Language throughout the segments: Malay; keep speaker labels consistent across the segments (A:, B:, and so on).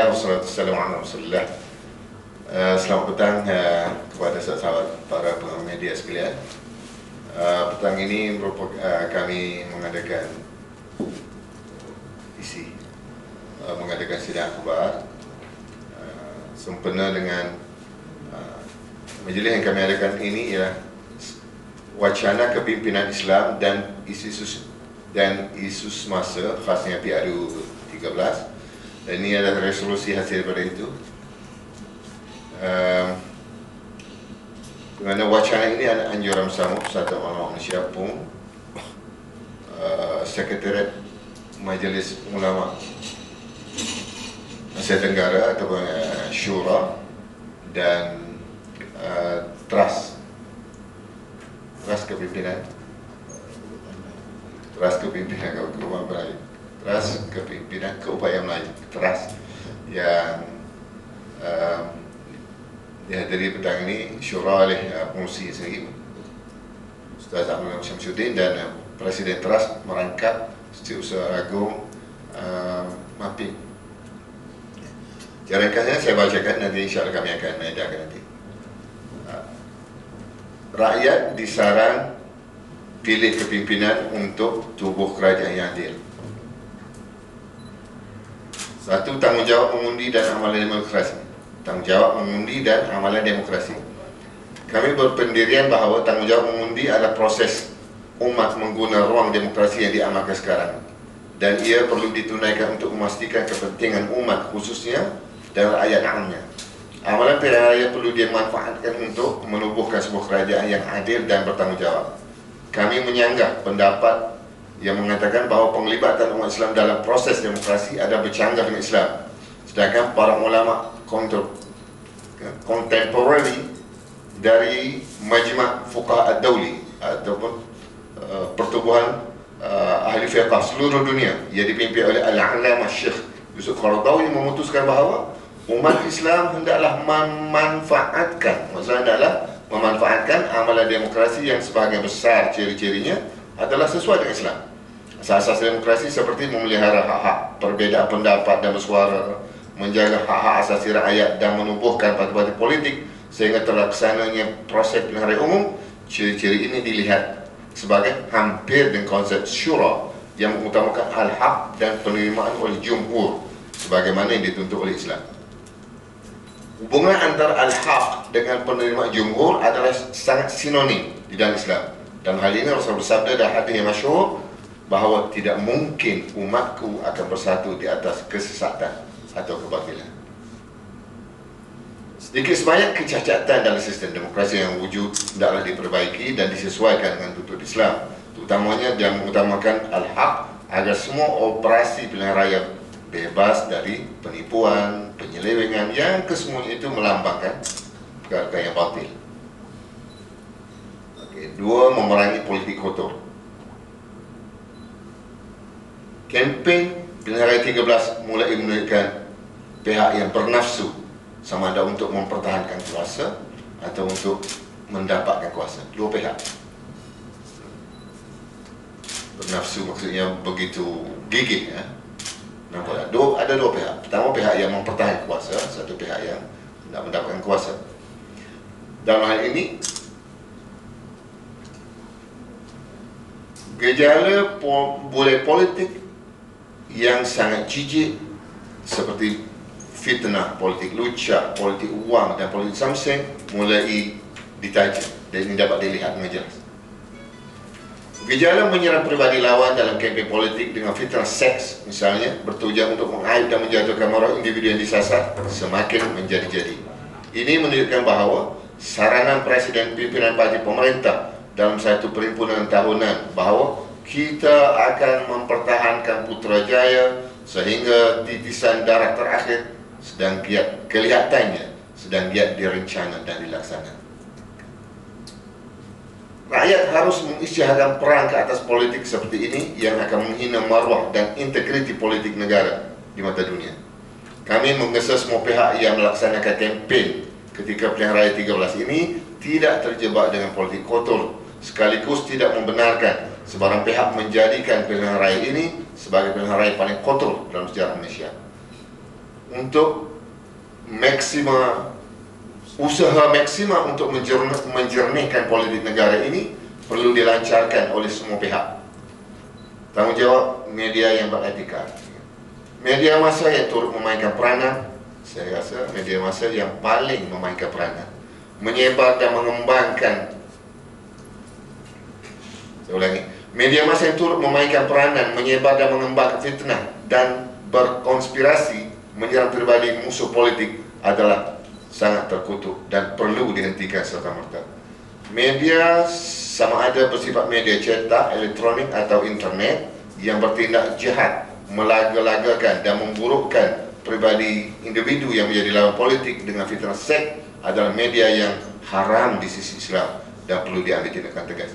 A: Alhamdulillah, wassalamualaikum warahmatullahi wabarakatuh. Selamat petang kepada sahabat para pengamat media sekalian. Petang ini kami mengadakan sidang akhbar sempena dengan majlis yang kami adakan ini ialah wacana kepimpinan Islam dan isu semasa khasnya PRU 13, dan ini adalah resolusi hasil daripada itu. Kerana wacana ini adalah anjuran bersama Persatuan Ulama Malaysia PUM, Sekretariat Majlis Ulama Asia Tenggara ataupun Syura, dan Trust Kepimpinan Keupayaan Melayu, Trust, yang dihadiri petang ini Syura oleh pengurusi sendiri Ustaz Abdul Syamsuddin, dan Presiden Trust merangkap Setiausaha Agung MAPIM. Ringkasnya saya bacakan, nanti insyaAllah kami akan edarkan nanti. Rakyat disarang pilih kepimpinan untuk tubuh kerajaan yang adil. Satu, tanggungjawab mengundi dan amalan demokrasi. Kami berpendirian bahawa tanggungjawab mengundi adalah proses umat mengguna ruang demokrasi yang diamalkan sekarang, dan ia perlu ditunaikan untuk memastikan kepentingan umat khususnya dan rakyat amnya. Amalan pilihan raya perlu dimanfaatkan untuk menubuhkan sebuah kerajaan yang adil dan bertanggungjawab. Kami menyanggah pendapat yang mengatakan bahawa penglibatan umat Islam dalam proses demokrasi adalah bercanggah dengan Islam, sedangkan para ulama kontemporari dari Majma' Fuqaha Ad-Dawli ataupun pertubuhan ahli fiqh seluruh dunia yang dipimpin oleh Al-Allamah Syekh Yusuf Qaradawi memutuskan bahawa umat Islam hendaklah memanfaatkan amalan demokrasi yang sebahagian besar ciri-cirinya adalah sesuai dengan Islam. Asas-asas demokrasi seperti memelihara hak-hak perbezaan pendapat dan bersuara, menjaga hak-hak asasi rakyat, dan menubuhkan parti-parti politik sehingga terlaksananya proses pilihan raya umum. Ciri-ciri ini dilihat sebagai hampir dengan konsep syura yang mengutamakan al-haq dan penerimaan oleh jumhur sebagaimana yang dituntut oleh Islam. Hubungan antara al-haq dengan penerimaan jumhur adalah sangat sinonim di dalam Islam. Dan hal ini Rasul bersabda dalam hadis yang masyhur bahawa tidak mungkin umatku akan bersatu di atas kesesatan atau kebatilan. Sedikit sebanyak kecacatan dalam sistem demokrasi yang wujud hendaklah diperbaiki dan disesuaikan dengan tuntut Islam, terutamanya yang mengutamakan al-haq agar semua operasi pilihan raya bebas dari penipuan, penyelewengan yang kesemuanya itu melambangkan perkara yang batil. Dua, memerangi politik kotor. Kempen pilihan raya 13 mulai menunjukkan pihak yang bernafsu sama ada untuk mempertahankan kuasa atau untuk mendapatkan kuasa. Dua pihak. Bernafsu maksudnya begitu gigih, ya. Nampak tak? Ada dua pihak. Pertama, pihak yang mempertahankan kuasa, satu pihak yang nak mendapatkan kuasa. Dalam hal ini, gejala boleh politik yang sangat jijik seperti fitnah, politik lucah, politik wang dan politik samseng mulai ditajam, dan ini dapat dilihat dengan jelas. Gejala menyerang pribadi lawan dalam kempen politik dengan fitnah seks misalnya bertujuan untuk mengaib dan menjatuhkan maruah individu yang disasar semakin menjadi-jadi. Ini menunjukkan bahawa saranan Presiden pimpinan parti pemerintah dalam satu perhimpunan tahunan bahawa kita akan mempertahankan Putrajaya sehingga titisan darah terakhir kelihatannya sedang giat direncana dan dilaksanakan. Rakyat harus mengisytiharkan perang ke atas politik seperti ini yang akan menghina maruah dan integriti politik negara di mata dunia. Kami menggesa semua pihak yang melaksanakan kempen ketika pilihan raya 13 ini tidak terjebak dengan politik kotor, sekaligus tidak membenarkan sebarang pihak menjadikan pilihan raya ini sebagai pilihan raya paling kotor dalam sejarah Malaysia. untuk usaha maksima untuk menjernihkan politik negara ini perlu dilancarkan oleh semua pihak. Tanggungjawab media yang beretika. Media massa yang turut memainkan peranan, saya rasa media massa yang paling memainkan peranan, menyebar dan mengembangkan. Saya ulangi, media massa yang turut memainkan peranan, menyebar dan mengembangkan fitnah dan berkonspirasi menyerang pribadi musuh politik adalah sangat terkutuk dan perlu dihentikan serta-merta. Media sama ada bersifat media cetak, elektronik atau internet yang bertindak jahat, melaga-lagakan dan memburukkan pribadi individu yang menjadi lawan politik dengan fitnah seks adalah media yang haram di sisi Islam dan perlu diambil tindakan tegas.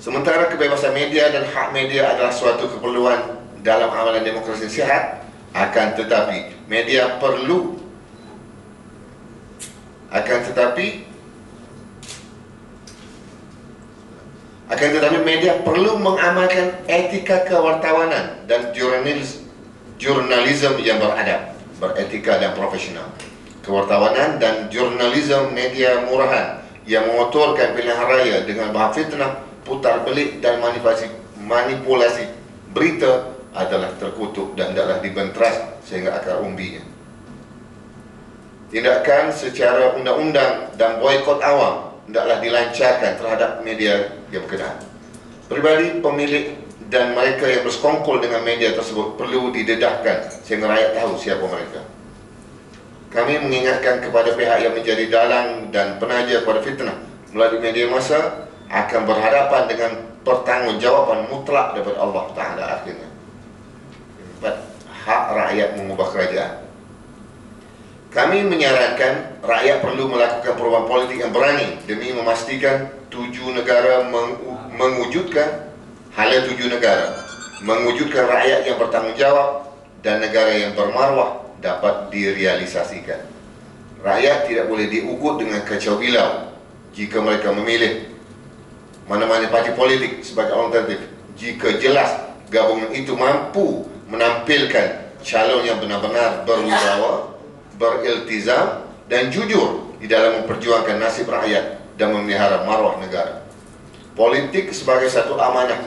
A: Sementara kebebasan media dan hak media adalah suatu keperluan dalam amalan demokrasi sihat, akan tetapi media perlu media perlu mengamalkan etika kewartawanan dan jurnalisme yang beradab, beretika dan profesional. Kewartawanan dan jurnalisme media murahan yang mengotorkan pilihan raya dengan bahan fitnah, putar belik dan manipulasi berita adalah terkutuk dan hendaklah dibenteras sehingga akar umbinya. Tindakan secara undang-undang dan boikot awam hendaklah dilancarkan terhadap media yang berkenaan. Pribadi, pemilik dan mereka yang bersekongkol dengan media tersebut perlu didedahkan sehingga rakyat tahu siapa mereka. Kami mengingatkan kepada pihak yang menjadi dalang dan penaja kepada fitnah melalui media massa akan berhadapan dengan pertanggungjawaban mutlak daripada Allah Ta'ala akhirnya. Hak rakyat mengubah kerajaan. Kami menyarankan rakyat perlu melakukan perubahan politik yang berani demi memastikan 7 negara mewujudkan rakyat yang bertanggungjawab dan negara yang bermarwah dapat direalisasikan. Rakyat tidak boleh diugut dengan kacau bilau jika mereka memilih mana-mana parti politik sebagai alternatif, jika jelas gabungan itu mampu menampilkan calon yang benar-benar berwibawa, beriltizam dan jujur di dalam memperjuangkan nasib rakyat dan memelihara marwah negara. Politik sebagai satu amanah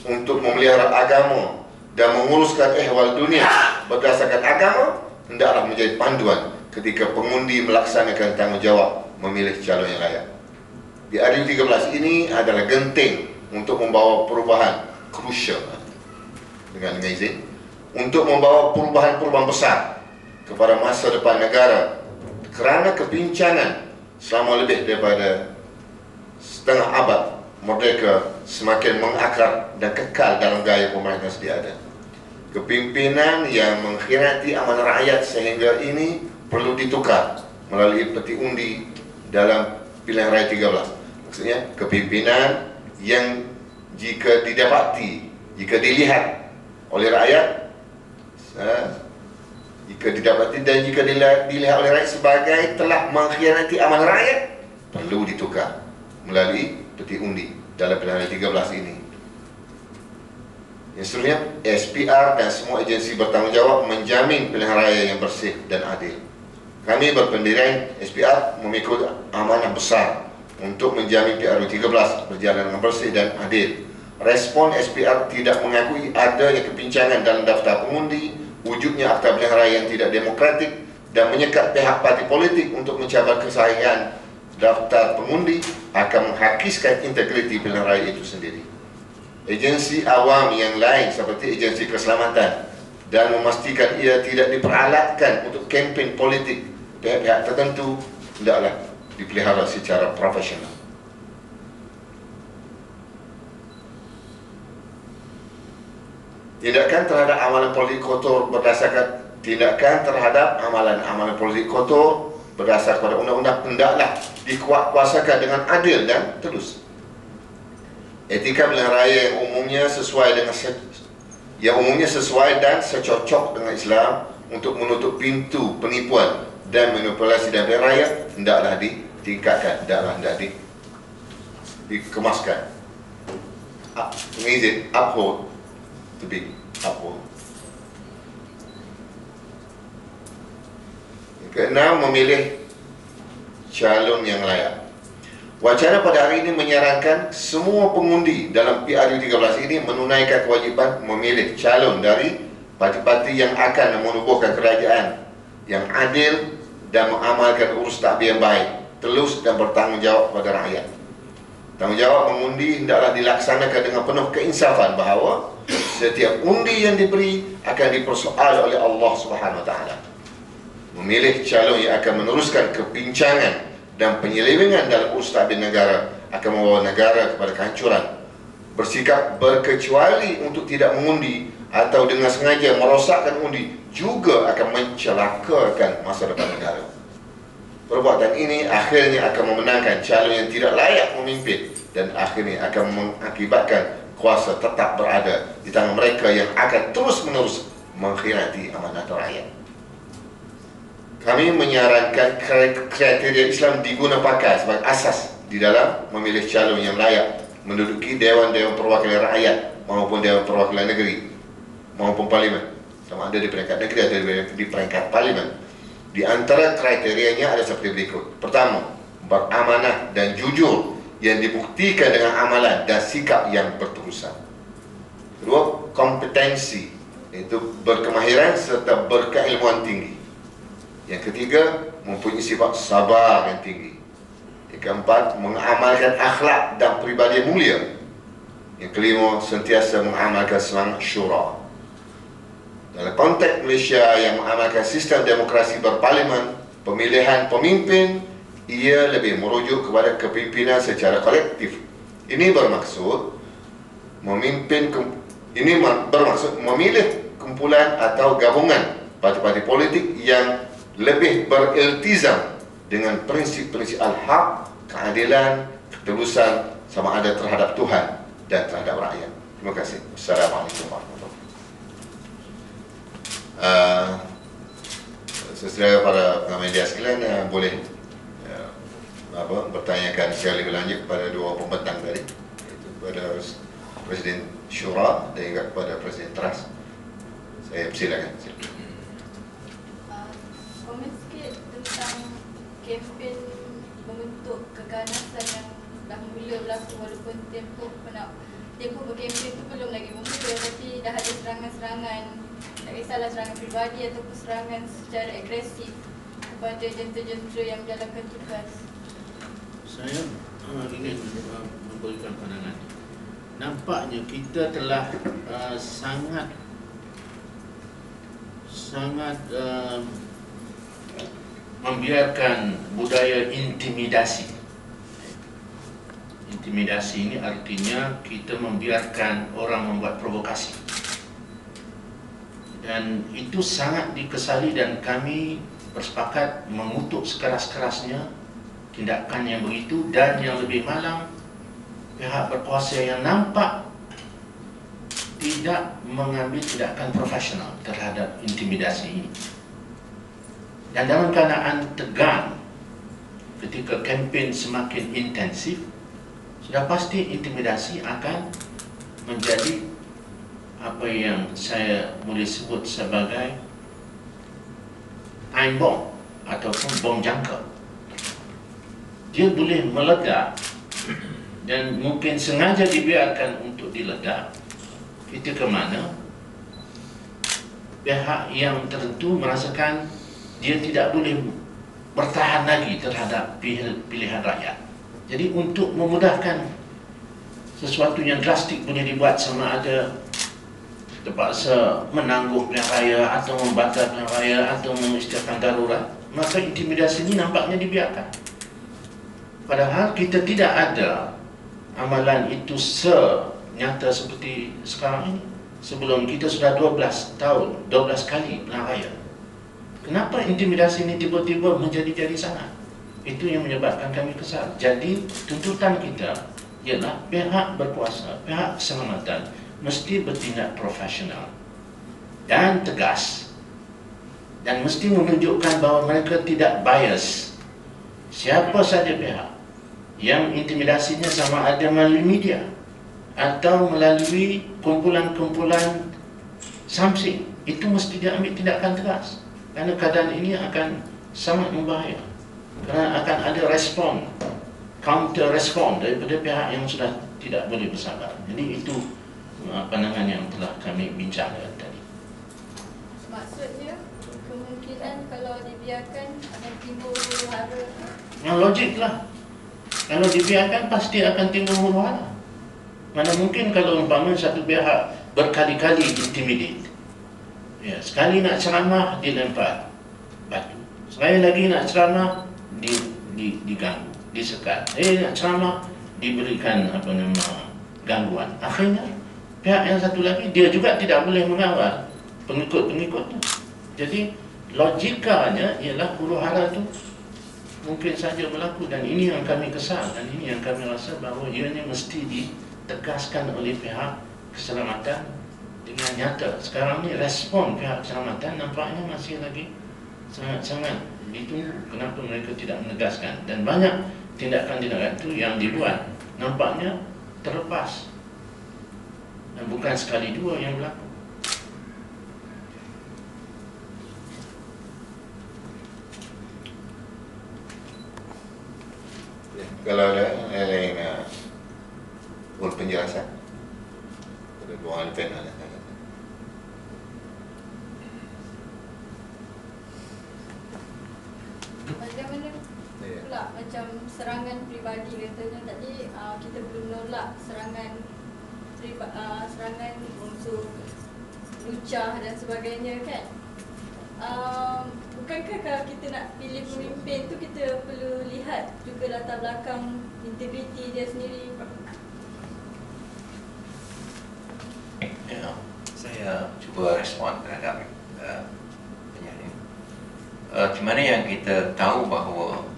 A: untuk memelihara agama dan menguruskan ehwal dunia berdasarkan agama hendaklah menjadi panduan ketika pengundi melaksanakan tanggungjawab memilih calon yang layak. Di Adil 13 ini adalah genting untuk membawa perubahan krusial dengan izin untuk membawa perubahan-perubahan besar kepada masa depan negara kerana kepincangan selama lebih daripada setengah abad merdeka semakin mengakar dan kekal dalam gaya pemerintahan sedia ada. Kepimpinan yang mengkhianati amanah rakyat sehingga ini perlu ditukar melalui peti undi dalam pilihan raya 13. Maksudnya kepimpinan yang jika dilihat oleh rakyat, jika dilihat oleh rakyat sebagai telah mengkhianati amanah rakyat, perlu ditukar melalui peti undi dalam pilihan raya 13 ini. Yang seterusnya, SPR dan semua agensi bertanggungjawab menjamin pilihan raya yang bersih dan adil. Kami berpendirian SPR memikul amanah besar untuk menjamin PRU 13 berjalan dengan bersih dan adil. Respon SPR tidak mengakui adanya kepincangan dalam daftar pengundi, wujudnya akta pilihan raya yang tidak demokratik, dan menyekat pihak parti politik untuk mencabar kesahihan daftar pengundi akan menghakiskan integriti pilihan raya itu sendiri. Agensi awam yang lain seperti agensi keselamatan dan memastikan ia tidak diperalatkan untuk kempen politik pihak-pihak tertentu hendaklah dipelihara secara profesional. Tindakan terhadap amalan politik kotor berdasarkan amalan politik kotor berdasar pada undang-undang hendaklah dikuatkuasakan dengan adil dan telus. Etika pilihan raya yang umumnya sesuai dan secocok dengan Islam untuk menutup pintu penipuan dan manipulasi dalam pilihan raya hendaklah ditingkatkan, hendaklah dikemaskan. Mengizin uphold to be uphold. Keenam, memilih calon yang layak. Wacana pada hari ini menyarankan semua pengundi dalam PRU13 ini menunaikan kewajipan memilih calon dari parti-parti yang akan menubuhkan kerajaan yang adil dan mengamalkan urus takbir yang baik, telus dan bertanggungjawab kepada rakyat. Tanggungjawab mengundi hendaklah dilaksanakan dengan penuh keinsafan bahawa setiap undi yang diberi akan dipersoal oleh Allah Subhanahu Wa Taala. Memilih calon yang akan meneruskan kepincangan dan penyelewengan dalam urus takbir negara akan membawa negara kepada kehancuran. Bersikap berkecuali untuk tidak mengundi atau dengan sengaja merosakkan undi juga akan mencelakakan masa depan negara. Perbuatan ini akhirnya akan memenangkan calon yang tidak layak memimpin dan akhirnya akan mengakibatkan kuasa tetap berada di tangan mereka yang akan terus-menerus mengkhianati amanat rakyat. Kami menyarankan kriteria Islam diguna pakai sebagai asas di dalam memilih calon yang layak menduduki Dewan-Dewan Perwakilan Rakyat maupun Dewan Perwakilan Negeri maupun Parlimen, sama ada di peringkat negeri atau di peringkat Parlimen. Di antara kriterianya ada seperti berikut. Pertama, beramanah dan jujur yang dibuktikan dengan amalan dan sikap yang berterusan. Kedua, kompetensi, iaitu berkemahiran serta berkeilmuan tinggi. Yang ketiga, mempunyai sifat sabar yang tinggi. Yang keempat, mengamalkan akhlak dan peribadi mulia. Yang kelima, sentiasa mengamalkan semangat syura. Dalam konteks Malaysia yang mengamalkan sistem demokrasi berparlimen, pemilihan pemimpin ia lebih merujuk kepada kepimpinan secara kolektif. Ini bermaksud memilih kumpulan atau gabungan parti-parti politik yang lebih beriltizam dengan prinsip-prinsip al-haq, keadilan, ketulusan sama ada terhadap Tuhan dan terhadap rakyat. Terima kasih. Assalamualaikum warahmatullahi wabarakatuh. Saudara para pengamal media sekalian, boleh bertanyakan secara lebih lanjut kepada dua pembentang tadi, iaitu kepada Presiden Syura dan juga kepada Presiden Teras. Saya persilakan.
B: Komen sikit tentang kempen membentuk keganasan yang dah mula berlaku, walaupun tempoh berkempen tu belum lagi memula, tapi dah ada serangan-serangan, tak kisahlah serangan peribadi ataupun serangan secara agresif kepada jentera-jentera yang menjalankan tugas. Saya
C: ingin memberikan pandangan. Nampaknya kita telah sangat membiarkan budaya intimidasi. Intimidasi ini artinya kita membiarkan orang membuat provokasi. Dan itu sangat dikesali dan kami bersepakat mengutuk sekeras-kerasnya tindakan yang begitu, dan yang lebih malang, pihak berkuasa yang nampak tidak mengambil tindakan profesional terhadap intimidasi ini. Dan dalam keadaan tegang, ketika kempen semakin intensif, sudah pasti intimidasi akan menjadi apa yang saya boleh sebut sebagai time bomb ataupun bom jangka. Dia boleh meledak dan mungkin sengaja dibiarkan untuk diledak ketika mana pihak yang tertentu merasakan dia tidak boleh bertahan lagi terhadap pilihan rakyat. Jadi untuk memudahkan sesuatu yang drastik boleh dibuat, sama ada terpaksa menangguh pilihan raya atau membatal pilihan raya atau mengisytiharkan darurat, maka intimidasi ini nampaknya dibiarkan. Padahal kita tidak ada amalan itu senyata seperti sekarang ini. Sebelum kita sudah 12 tahun, 12 kali pilihan raya. Kenapa intimidasi ini tiba-tiba menjadi sangat? Itu yang menyebabkan kami kesal. Jadi tuntutan kita ialah pihak berkuasa, pihak keselamatan mesti bertindak profesional dan tegas, dan mesti menunjukkan bahawa mereka tidak bias. Siapa saja pihak yang intimidasinya, sama ada melalui media atau melalui kumpulan-kumpulan something, itu mesti diambil tindakan tegas, kerana keadaan ini akan sangat membahaya, kerana akan ada respon, counter respon daripada pihak yang sudah tidak boleh bersabar. Jadi itu pandangan yang telah kami bincangkan tadi.
B: Maksudnya kemungkinan kalau dibiarkan akan timbul huru-hara.
C: Yang logik lah. Kalau dibiarkan pasti akan timbul huru-hara. Mana mungkin kalau umpama satu pihak berkali-kali intimidate. Ya, sekali nak ceramah dilempar batu. Sekali lagi nak ceramah diganggu, disekat. Nak ceramah diberikan gangguan. Akhirnya pihak yang satu lagi dia juga tidak boleh mengawal pengikut-pengikutnya. Jadi logikanya ialah huru-hara itu mungkin saja berlaku, dan ini yang kami kesal, dan ini yang kami rasa bahawa ianya mesti ditegaskan oleh pihak keselamatan dengan nyata. Sekarang ni respon pihak keselamatan nampaknya masih lagi sangat-sangat ditunggu. Kenapa mereka tidak menegaskan? Dan banyak tindakan-tindakan itu yang di luar nampaknya terlepas, dan bukan sekali dua yang berlaku.
A: Kalau ada yang lain penjelasan, ada dua ahli panel.
B: Bagaimana pula macam serangan peribadi katanya tadi, kita belum nolak serangan unsur lucah dan sebagainya kan. Bukankah kalau kita nak pilih pemimpin tu kita perlu lihat juga latar belakang integriti dia sendiri?
D: Ya, saya cuba respon terhadap penyanyi. Di mana yang kita tahu bahawa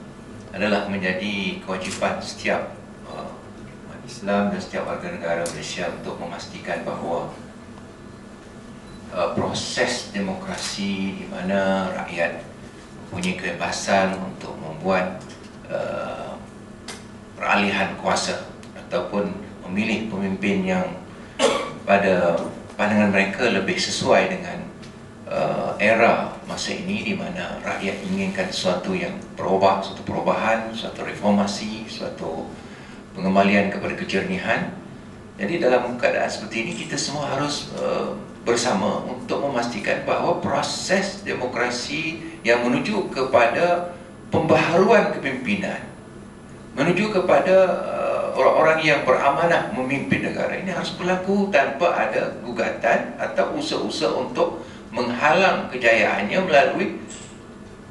D: adalah menjadi kewajipan setiap umat Islam dan setiap warga negara Malaysia untuk memastikan bahawa proses demokrasi di mana rakyat mempunyai kebebasan untuk membuat peralihan kuasa ataupun memilih pemimpin yang pada pandangan mereka lebih sesuai dengan era masa ini, di mana rakyat inginkan sesuatu yang berubah, suatu perubahan, suatu reformasi, suatu pengembalian kepada kejernihan. Jadi dalam keadaan seperti ini kita semua harus bersama untuk memastikan bahawa proses demokrasi yang menuju kepada pembaharuan kepimpinan, menuju kepada orang-orang yang beramanah memimpin negara ini harus berlaku tanpa ada gugatan atau usaha-usaha untuk menghalang kejayaannya melalui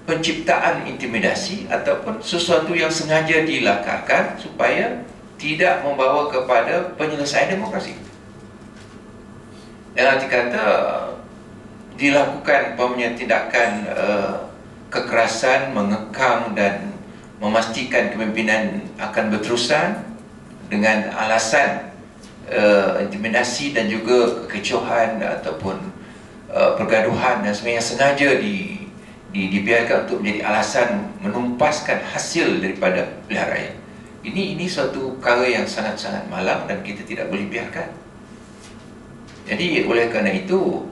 D: penciptaan intimidasi ataupun sesuatu yang sengaja dilakarkan supaya tidak membawa kepada penyelesaian demokrasi. Dalam arti kata dilakukan tindakan kekerasan, mengekang dan memastikan kepimpinan akan berterusan dengan alasan intimidasi dan juga kekecohan ataupun pergaduhan dan sebagainya sengaja dibiarkan untuk menjadi alasan menumpaskan hasil daripada pilihan raya. Ini suatu perkara yang sangat-sangat malang dan kita tidak boleh biarkan. Jadi oleh kerana itu,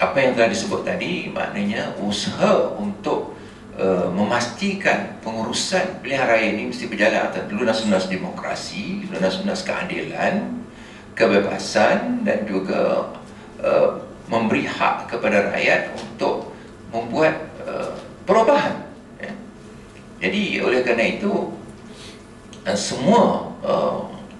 D: apa yang telah disebut tadi maknanya usaha untuk memastikan pengurusan pilihan raya ini mesti berjalan atas lunas-lunas demokrasi, lunas-lunas keadilan, kebebasan dan juga memberi hak kepada rakyat untuk membuat perubahan. Ya. Jadi oleh kerana itu semua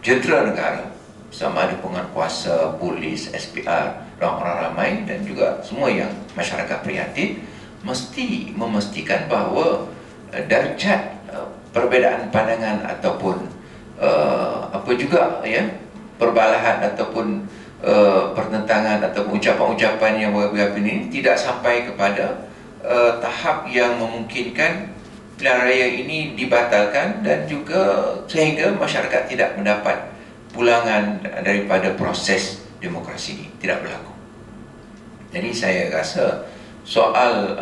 D: jentera negara, sama ada penguatkuasa, polis, SPR, orang-orang ramai dan juga semua yang masyarakat prihatin mesti memastikan bahawa darjat perbezaan pandangan ataupun apa juga ya perbalahan ataupun pertentangan ataupun ucapan-ucapan yang berbeza ini tidak sampai kepada tahap yang memungkinkan pilihan raya ini dibatalkan dan juga sehingga masyarakat tidak mendapat pulangan daripada proses demokrasi ini, tidak berlaku. Jadi saya rasa soal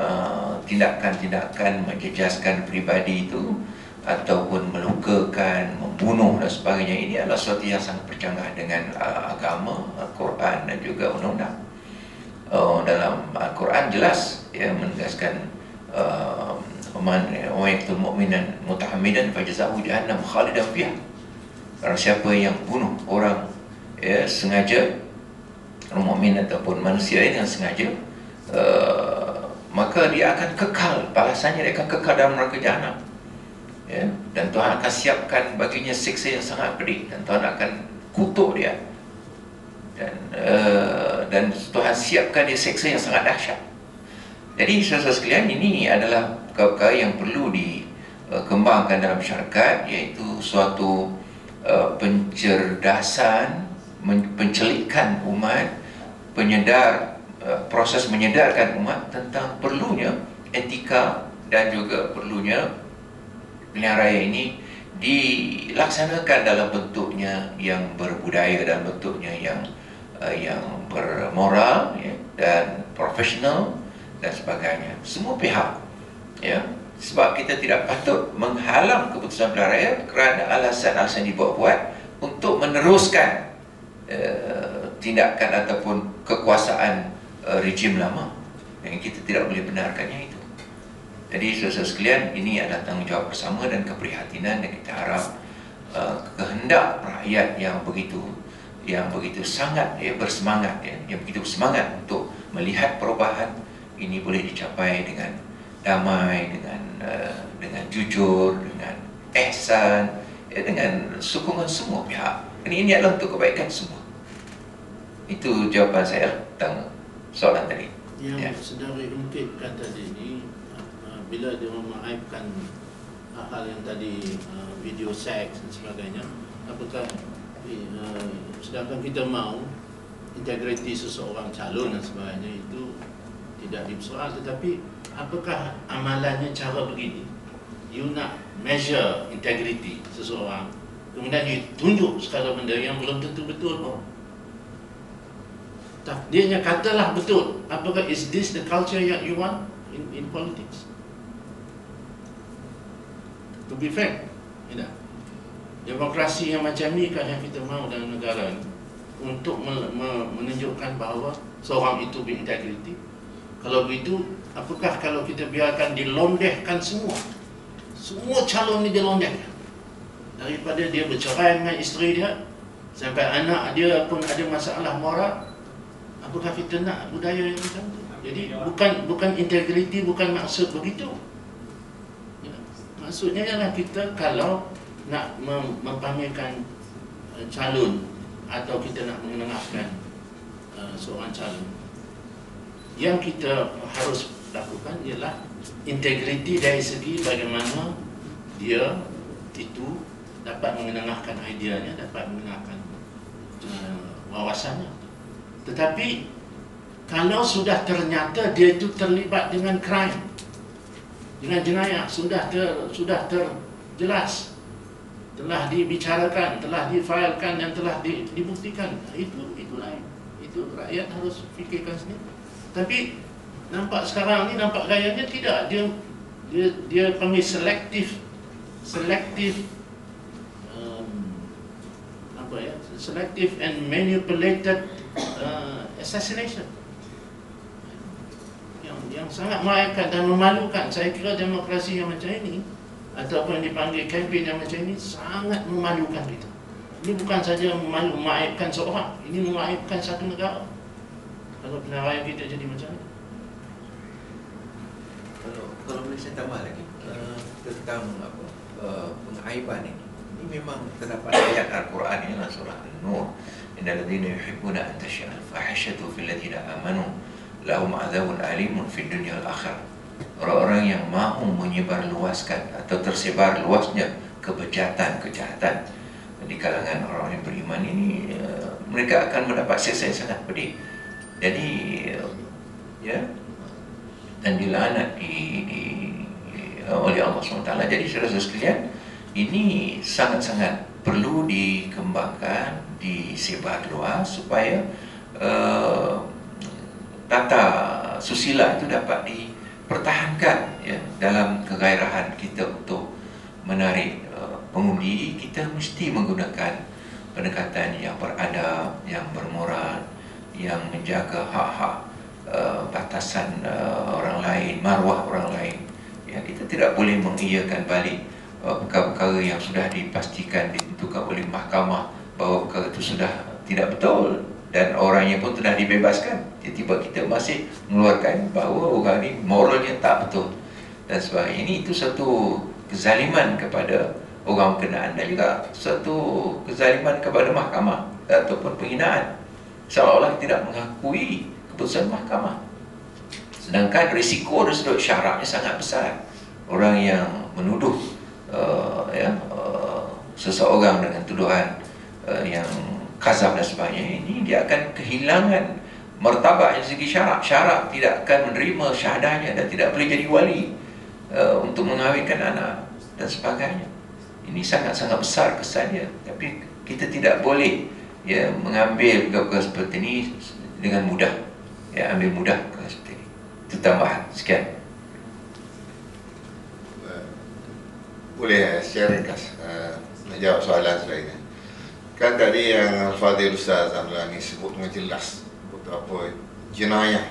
D: tindakan-tindakan menjejaskan peribadi itu ataupun melukakan, membunuh dan sebagainya ini adalah sesuatu yang sangat bercanggah dengan agama, Al-Quran dan juga undang-undang. Dalam Al-Quran jelas ya menegaskan wa yaqtul mu'minan muta'ammidan fajaza'uhu jahannam khalidan fiha. Barang siapa yang bunuh orang sengaja, orang mukmin ataupun manusia yang sengaja, maka dia akan kekal, balasannya dia akan kekal dalam neraka jahanam. Dan Tuhan akan siapkan baginya siksa yang sangat pedih, dan Tuhan akan kutuk dia, dan Tuhan siapkan dia siksa yang sangat dahsyat. Jadi saudara sekalian, ini adalah perkara yang perlu dikembangkan dalam masyarakat, iaitu suatu pencerdasan, pencelikan umat, proses menyedarkan umat tentang perlunya etika dan juga perlunya pilihan raya ini dilaksanakan dalam bentuknya yang berbudaya, dalam bentuknya yang bermoral, dan profesional dan sebagainya. Semua pihak, sebab kita tidak patut menghalang keputusan pilihan raya kerana alasan-alasan dibuat-buat untuk meneruskan tindakan ataupun kekuasaan rejim lama, yang kita tidak boleh benarkannya itu. Jadi saudara sekalian, ini adalah tanggungjawab bersama dan keprihatinan, dan kita harap kehendak rakyat yang begitu sangat bersemangat, yang begitu bersemangat untuk melihat perubahan ini boleh dicapai dengan damai, dengan jujur, dengan ihsan, dengan sokongan semua pihak. Ini adalah untuk kebaikan semua. Itu jawapan saya tentang soalan tadi.
C: Yang Saudara ungkitkan tadi ini, bila dia mengaibkan hal yang tadi, video seks dan sebagainya, apakah sedangkan kita mahu integriti seseorang calon dan sebagainya itu tidak dipersoal, tetapi apakah amalannya cara begini? You nak measure integriti seseorang, kemudian you tunjuk segala benda yang belum tentu betul pun. Takdirnya katalah betul. Apakah is this the culture yang you want in politics? To be fair, tidak. Demokrasi yang macam ni kan yang kita mahu dalam negara ini, untuk menunjukkan bahawa seorang itu berintegriti. Kalau begitu, apakah kalau kita biarkan dilondehkan semua calon ni dilondehkan, daripada dia bercerai dengan isteri dia sampai anak dia pun ada masalah moral, apakah kita nak budaya yang macam tu? Jadi bukan integriti, bukan maksud begitu. Maksudnya ialah kita kalau nak mempamerkan calon, atau kita nak mengenengahkan seorang calon, yang kita harus lakukan ialah integriti dari segi bagaimana dia itu dapat mengenengahkan ideanya, dapat mengenengahkan wawasannya. Tetapi kalau sudah ternyata dia itu terlibat dengan crime, dengan jenayah, sudah terjelas, telah dibicarakan, telah difailkan dan telah dibuktikan, itu lain. Itu rakyat harus fikirkan sendiri. Tapi nampak sekarang ni, nampak gayanya tidak. Dia panggil selective selective and manipulated assassination, yang sangat mengerikan dan memalukan. Saya kira demokrasi yang macam ini, ataupun yang dipanggil kempen yang macam ini, sangat memalukan kita. Ini bukan saja mengaibkan seorang, ini mengaibkan satu negara. Kalau pilihan raya kita jadi macam ni.
D: Kalau boleh saya tambah lagi tentang pengaiban ini. Ini memang terdapat ayat Al-Quran, ialah surah An-Nur, innal ladzina yuhibbuna an tashi'a al-fahishatu fil ladzina amanu lahum 'adzabun alimun fid dunya wal akhirah. Orang-orang yang mahu menyebarluaskan atau tersebar luasnya kejahatan di kalangan orang yang beriman ini, mereka akan mendapat siksa yang sangat pedih. Jadi dan dilaknat oleh Allah SWT. Jadi saudara-saudara sekalian, ini sangat-sangat perlu dikembangkan, disebar luas supaya tata susila itu dapat dipertahankan dalam kegairahan kita untuk menarik pengundi. Kita mesti menggunakan pendekatan yang beradab, yang bermoral, yang menjaga hak-hak batasan orang lain, maruah orang lain, Ya, kita tidak boleh mengiyakan balik perkara-perkara yang sudah dipastikan ditentukan oleh mahkamah bahawa perkara itu sudah tidak betul dan orangnya pun telah dibebaskan. Tiba-tiba kita masih mengeluarkan bahawa orang ini moralnya tak betul dan sebagainya. Ini itu satu kezaliman kepada orang berkenaan dan juga satu kezaliman kepada mahkamah ataupun penghinaan, seolah-olah tidak mengakui keputusan mahkamah. Sedangkan risiko dari sudut syaraknya sangat besar. Orang yang menuduh seseorang dengan tuduhan yang kazaf dan sebagainya, ini dia akan kehilangan martabat dari segi syarak. Syarak tidak akan menerima syahadahnya dan tidak boleh jadi wali untuk mengahwinkan anak dan sebagainya. Ini sangat-sangat besar kesannya. Tapi kita tidak boleh mengambil perkara seperti ini dengan mudah. Ambil mudah perkara seperti ini. Itu tambahan. Sekian.
A: Boleh secara ringkas nak jawab soalan selainnya. Kan tadi yang Fadil Ustaz Amlani sebut dengan jelas betapa jenayah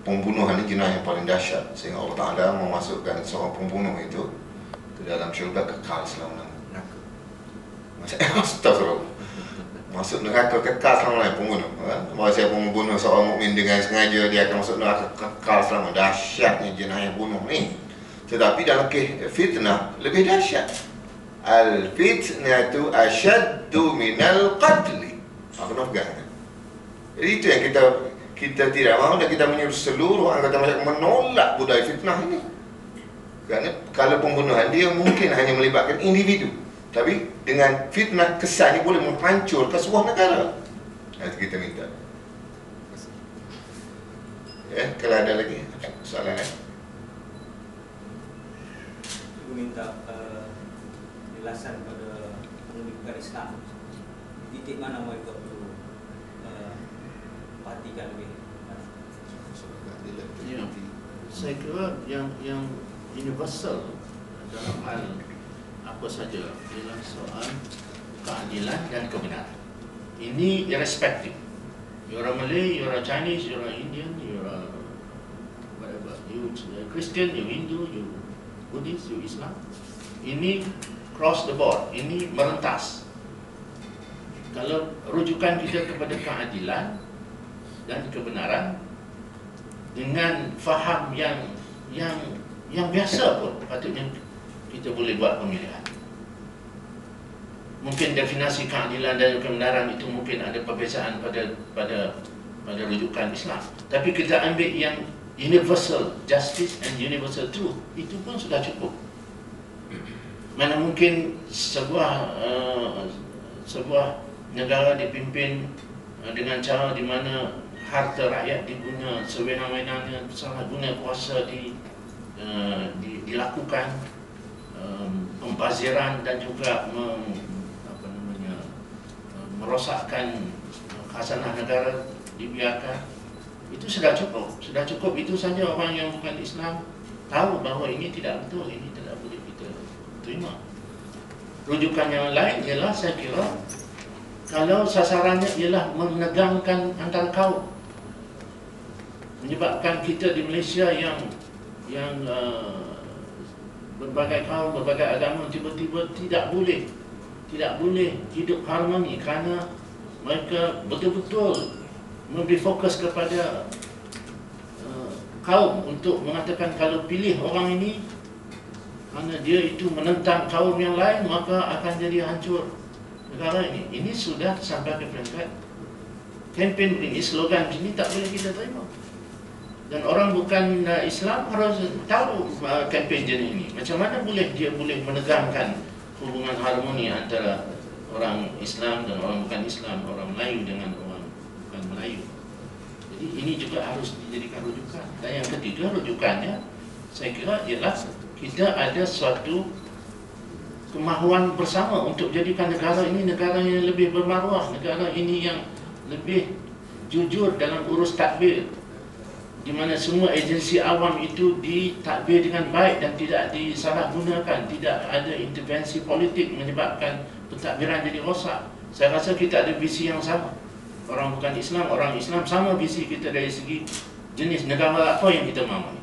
A: pembunuhan ini jenayah yang paling dahsyat, sehingga Allah Ta'ala memasukkan seorang pembunuh itu ke dalam syurga kekal selama-lamanya. Astagfirullah. Masuk neraka kekal selama-lamanya pembunuh. Bahawa siapa membunuh seorang mukmin dengan sengaja, dia akan masuk neraka kekal selama. Dahsyatnya jenayah bunuh ni. Tetapi dalam fitnah lebih dahsyat. Al-fitnatu asyaddu minal qatli. Apa nak pegang? Jadi itu yang kita tidak mahu, dan kita menyuruh seluruh anggota masyarakat menolak budaya fitnah ini. Kerana kalau pembunuhan dia mungkin hanya melibatkan individu, tapi dengan fitnah kesannya boleh menghancurkan sebuah negara. Itu kita minta. Kalau ada lagi soalan
E: Saya minta penjelasan pada pendidikan Islam. Titik mana mereka perlu perhatikan lebih?
C: Ya, saya kira yang universal dalam hal apa saja ialah soal keadilan dan kebenaran. Ini irrespective. You're a Malay, you're a Chinese, you're a Indian, you're a whatever, you Christian, you Hindu, you Buddhist, you Islam. Ini cross the board, ini merentas. Kalau rujukan kita kepada keadilan dan kebenaran dengan faham yang biasa pun, patutnya kita boleh buat pemilihan. Mungkin definisi keadilan dan kebenaran itu mungkin ada perbezaan pada rujukan Islam. Tapi kita ambil yang universal justice and universal truth, itu pun sudah cukup. Mana mungkin sebuah negara dipimpin dengan cara di mana harta rakyat diguna sewenang-wenangnya, penyalahguna kuasa dilakukan, pembaziran dan juga merosakkan khazanah negara dibiarkan. Itu sudah cukup. Itu saja orang yang bukan Islam tahu bahawa ini tidak betul, ini tidak boleh kita terima. Rujukan yang lain ialah, saya kira, kalau sasarannya ialah menegangkan antar kaum, menyebabkan kita di Malaysia yang berbagai kaum, berbagai agama tiba-tiba tidak boleh hidup harmoni kerana mereka betul-betul memberi fokus kepada kaum untuk mengatakan kalau pilih orang ini kerana dia itu menentang kaum yang lain, maka akan jadi hancur negara ini. Ini sudah sampai ke peringkat kempen ini, slogan ini tak boleh kita terima. Dan orang bukan Islam harus tahu kempen jenis ini. Macam mana dia boleh menegangkan hubungan harmoni antara orang Islam dan orang bukan Islam, orang Melayu dengan orang bukan Melayu. Jadi ini juga harus dijadikan rujukan. Dan yang ketiga, rujukannya saya kira ialah kita ada suatu kemahuan bersama untuk jadikan negara ini negara yang lebih bermaruah, negara ini yang lebih jujur dalam urus tadbir, di mana semua agensi awam itu ditadbir dengan baik dan tidak disalahgunakan, tidak ada intervensi politik menyebabkan pentadbiran jadi rosak. Saya rasa kita ada visi yang sama. Orang bukan Islam, orang Islam sama visi kita dari segi jenis negara apa yang kita mahu.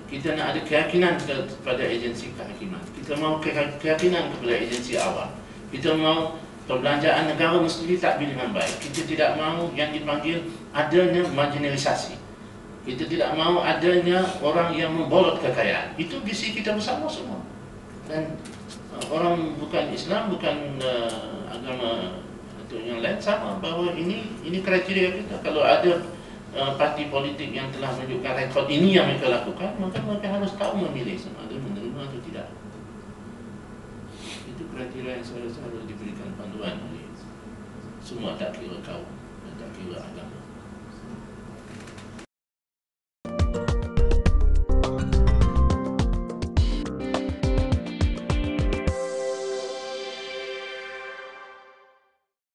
C: kita nak ada keyakinan kepada agensi kehakiman, kita mau keyakinan kepada agensi awam, kita mau perbelanjaan negara mesti ditadbir dengan baik. Kita tidak mahu yang dipanggil adanya marginalisasi. Kita tidak mahu adanya orang yang membolot kekayaan. Itu visi kita bersama semua. Dan orang bukan Islam, bukan agama atau yang lain sama bahawa ini kriteria kita. Kalau ada parti politik yang telah menunjukkan rekod ini yang mereka lakukan, maka mereka harus tahu memilih sama ada menerima atau tidak. Itu kriteria yang saya rasa harus diberikan panduan oleh semua, tak kira kaum dan tak kira agama.